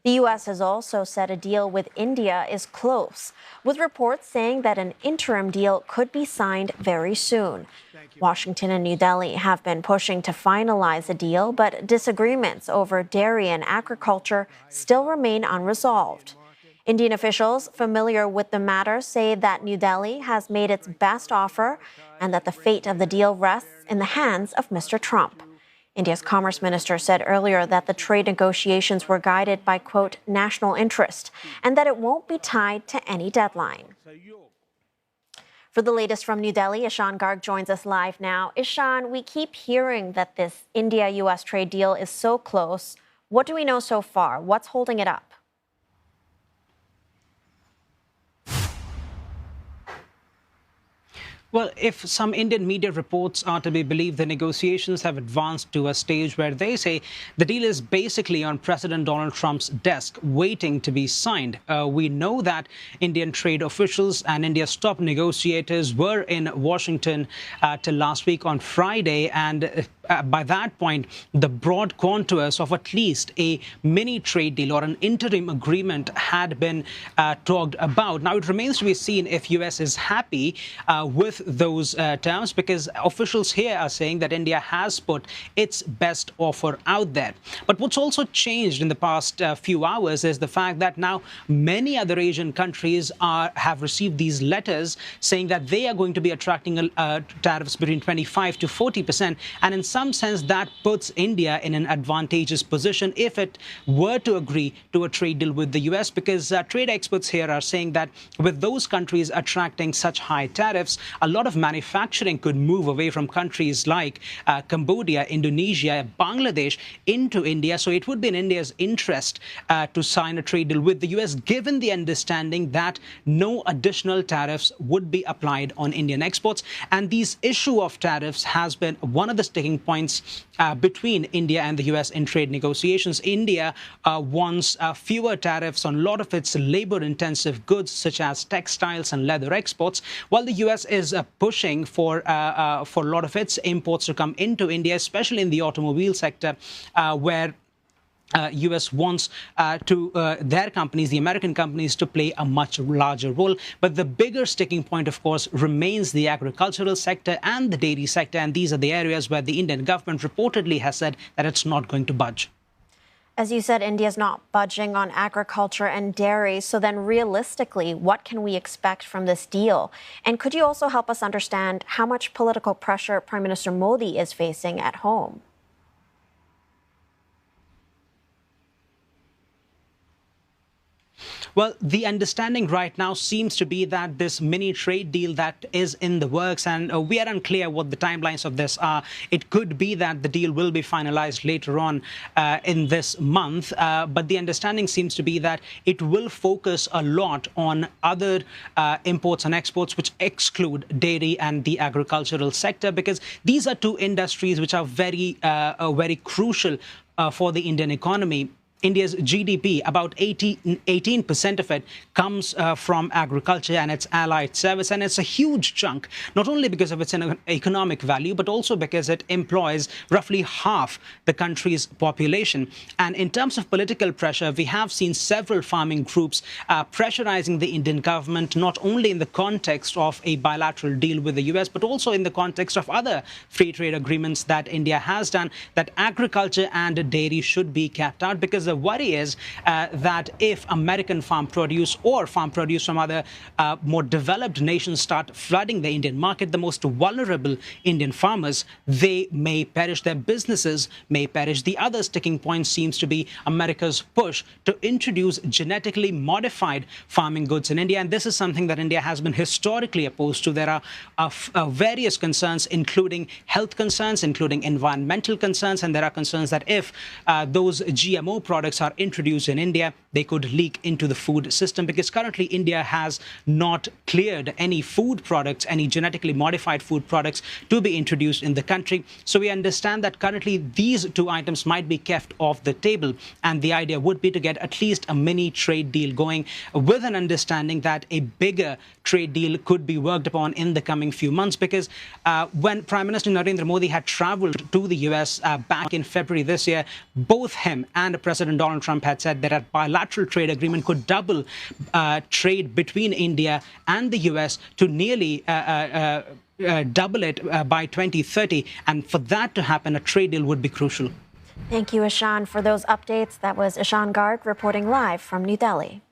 The U.S. has also said a deal with India is close, with reports saying that an interim deal could be signed very soon. Washington and New Delhi have been pushing to finalize a deal, but disagreements over dairy and agriculture still remain unresolved. Indian officials familiar with the matter say that New Delhi has made its best offer and that the fate of the deal rests in the hands of Mr. Trump. India's Commerce Minister said earlier that the trade negotiations were guided by, quote, national interest, and that it won't be tied to any deadline. For the latest from New Delhi, Ishan Garg joins us live now. Ishan, we keep hearing that this India-U.S. trade deal is so close. What do we know so far? What's holding it up? Well, if some Indian media reports are to be believed, the negotiations have advanced to a stage where they say the deal is basically on President Donald Trump's desk, waiting to be signed. We know that Indian trade officials and India's top negotiators were in Washington till last week on Friday, and by that point, the broad contours of at least a mini trade deal or an interim agreement had been talked about. Now, it remains to be seen if U.S. is happy with those terms, because officials here are saying that India has put its best offer out there. But what's also changed in the past few hours is the fact that now many other Asian countries have received these letters saying that they are going to be attracting tariffs between 25 to 40%. And in some sense, that puts India in an advantageous position if it were to agree to a trade deal with the U.S., because trade experts here are saying that with those countries attracting such high tariffs, a lot of manufacturing could move away from countries like Cambodia, Indonesia, Bangladesh into India. So it would be in India's interest to sign a trade deal with the U.S., given the understanding that no additional tariffs would be applied on Indian exports. And this issue of tariffs has been one of the sticking points between India and the U.S. in trade negotiations. India wants fewer tariffs on a lot of its labor-intensive goods, such as textiles and leather exports, while the U.S. is pushing for a lot of its imports to come into India, especially in the automobile sector, where U.S. wants their companies, the American companies, to play a much larger role. But the bigger sticking point, of course, remains the agricultural sector and the dairy sector. And these are the areas where the Indian government reportedly has said that it's not going to budge. As you said, India's not budging on agriculture and dairy. So then realistically, what can we expect from this deal? And could you also help us understand how much political pressure Prime Minister Modi is facing at home? Well, the understanding right now seems to be that this mini trade deal that is in the works, and we are unclear what the timelines of this are. It could be that the deal will be finalized later on in this month, but the understanding seems to be that it will focus a lot on other imports and exports, which exclude dairy and the agricultural sector, because these are two industries which are very crucial for the Indian economy. India's GDP, about 18% of it comes from agriculture and its allied service. And it's a huge chunk, not only because of its economic value, but also because it employs roughly half the country's population. And in terms of political pressure, we have seen several farming groups pressurizing the Indian government, not only in the context of a bilateral deal with the US, but also in the context of other free trade agreements that India has done, that agriculture and dairy should be kept out, because the worry is that if American farm produce or farm produce from other more developed nations start flooding the Indian market, the most vulnerable Indian farmers, they may perish, their businesses may perish. The other sticking point seems to be America's push to introduce genetically modified farming goods in India. And this is something that India has been historically opposed to. There are various concerns, including health concerns, including environmental concerns, and there are concerns that if those GMO products are introduced in India, they could leak into the food system, because currently India has not cleared any food products, any genetically modified food products to be introduced in the country. So we understand that currently these two items might be kept off the table. And the idea would be to get at least a mini trade deal going, with an understanding that a bigger trade deal could be worked upon in the coming few months. Because when Prime Minister Narendra Modi had traveled to the US back in February this year, both him and President President Donald Trump had said that a bilateral trade agreement could double trade between India and the U.S. to nearly double it by 2030. And for that to happen, a trade deal would be crucial. Thank you, Ishan, for those updates. That was Ishan Garg reporting live from New Delhi.